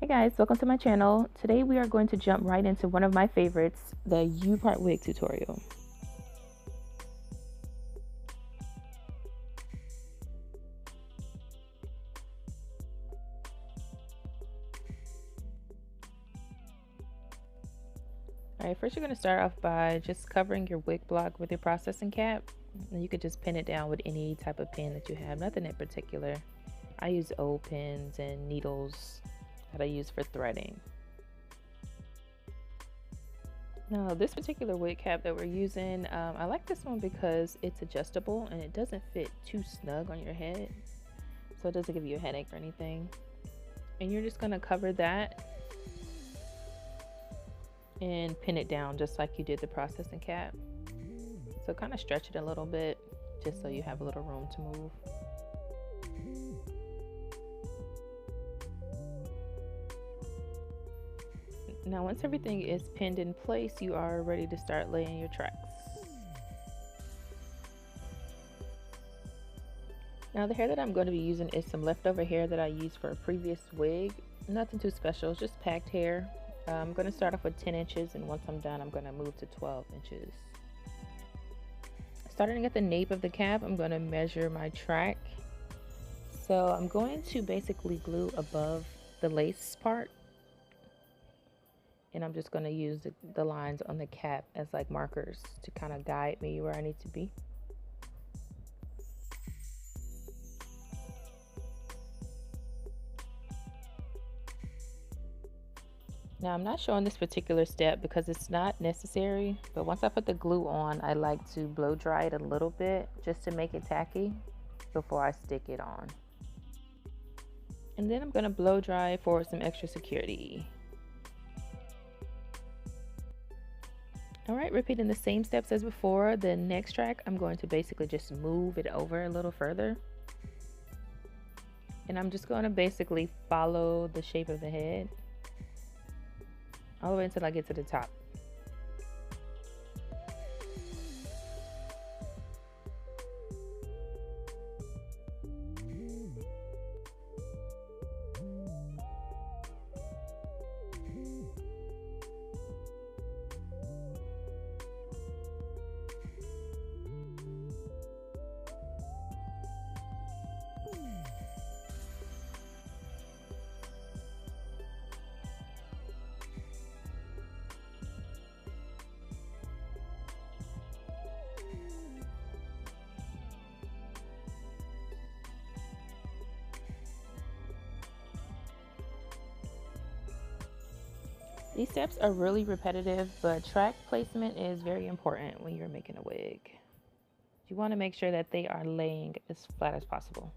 Hey guys, welcome to my channel. Today we are going to jump right into one of my favorites, the U-part wig tutorial. Alright, first you're going to start off by just covering your wig block with your processing cap. And you could just pin it down with any type of pin that you have, nothing in particular. I use old pins and needles that I use for threading. Now this particular wig cap that we're using, I like this one because it's adjustable and it doesn't fit too snug on your head, so it doesn't give you a headache or anything. And you're just going to cover that and pin it down just like you did the processing cap. So kind of stretch it a little bit just so you have a little room to move. Now once everything is pinned in place, you are ready to start laying your tracks. Now the hair that I'm going to be using is some leftover hair that I used for a previous wig. Nothing too special, it's just packed hair. I'm going to start off with 10 inches, and once I'm done I'm going to move to 12 inches. Starting at the nape of the cap, I'm going to measure my track. So I'm going to basically glue above the lace part, and I'm just going to use the lines on the cap as like markers to kind of guide me where I need to be. Now I'm not showing this particular step because it's not necessary, but once I put the glue on, I like to blow dry it a little bit just to make it tacky before I stick it on. And then I'm going to blow dry for some extra security. Alright, repeating the same steps as before. The next track, I'm going to basically just move it over a little further. And I'm just going to basically follow the shape of the head all the way until I get to the top. These steps are really repetitive, but track placement is very important when you're making a wig. You want to make sure that they are laying as flat as possible.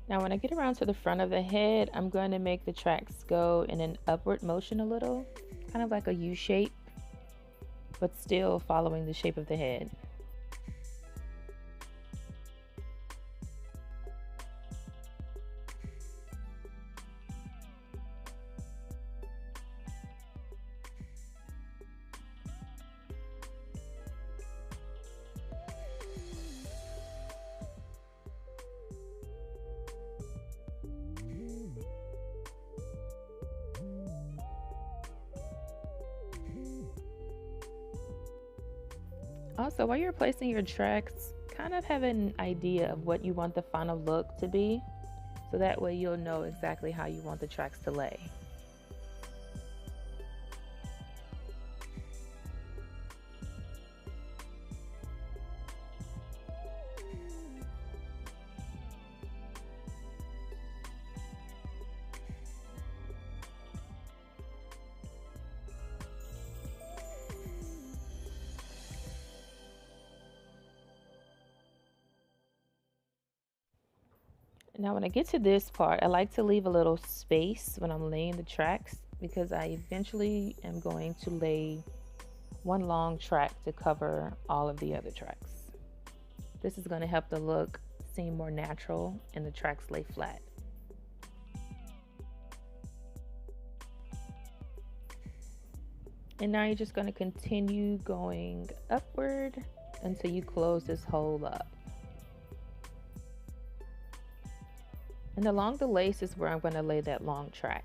Now when I get around to the front of the head, I'm going to make the tracks go in an upward motion a little, kind of like a U shape, but still following the shape of the head. Also, while you're placing your tracks, kind of have an idea of what you want the final look to be, so that way you'll know exactly how you want the tracks to lay. Now when I get to this part, I like to leave a little space when I'm laying the tracks, because I eventually am going to lay one long track to cover all of the other tracks. This is going to help the look seem more natural and the tracks lay flat. And now you're just going to continue going upward until you close this hole up. And along the lace is where I'm going to lay that long track.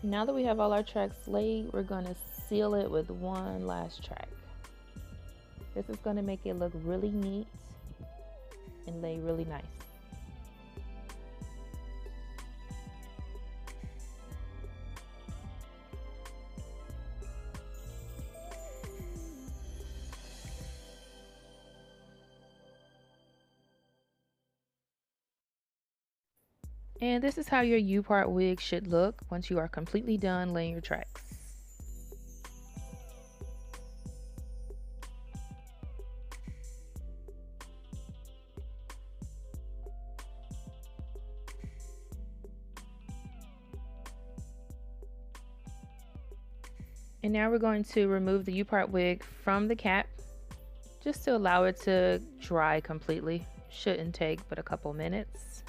Now that we have all our tracks laid, we're going to seal it with one last track. This is going to make it look really neat and lay really nice. And this is how your U-part wig should look once you are completely done laying your tracks. And now we're going to remove the U-part wig from the cap just to allow it to dry completely. Shouldn't take but a couple minutes.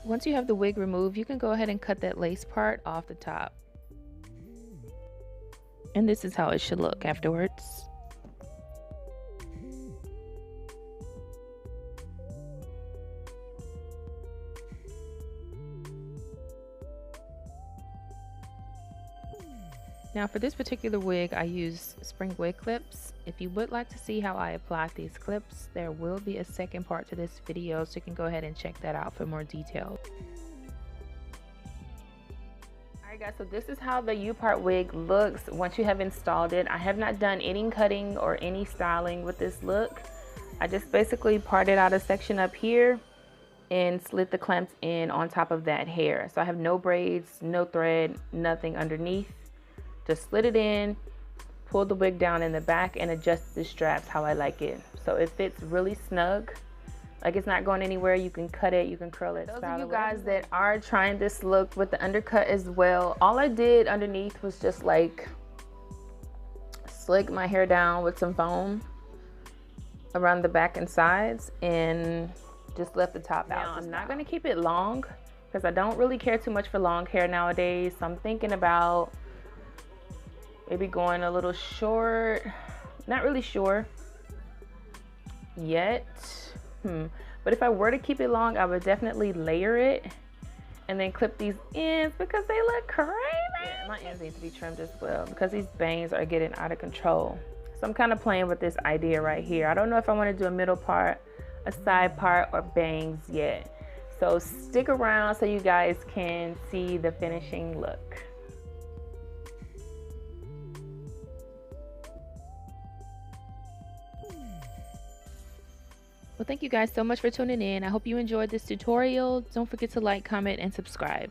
Once you have the wig removed, you can go ahead and cut that lace part off the top. And this is how it should look afterwards. Now for this particular wig, I use spring wig clips. If you would like to see how I apply these clips, there will be a second part to this video, so you can go ahead and check that out for more details. Alright guys, so this is how the U-part wig looks once you have installed it. I have not done any cutting or any styling with this look. I just basically parted out a section up here and slid the clamps in on top of that hair. So I have no braids, no thread, nothing underneath. Just slid it in, pulled the wig down in the back, and adjusted the straps how I like it. So it fits really snug. Like it's not going anywhere. You can cut it, you can curl it. Those of you guys that are trying this look with the undercut as well, all I did underneath was just like slick my hair down with some foam around the back and sides and just left the top out. I'm not going to keep it long because I don't really care too much for long hair nowadays. So I'm thinking about maybe going a little short. Not really sure yet. But if I were to keep it long, I would definitely layer it and then clip these ends because they look crazy. Yeah, my ends need to be trimmed as well because these bangs are getting out of control. So I'm kind of playing with this idea right here. I don't know if I want to do a middle part, a side part, or bangs yet. So stick around so you guys can see the finishing look. Well, thank you guys so much for tuning in. I hope you enjoyed this tutorial. Don't forget to like, comment, and subscribe.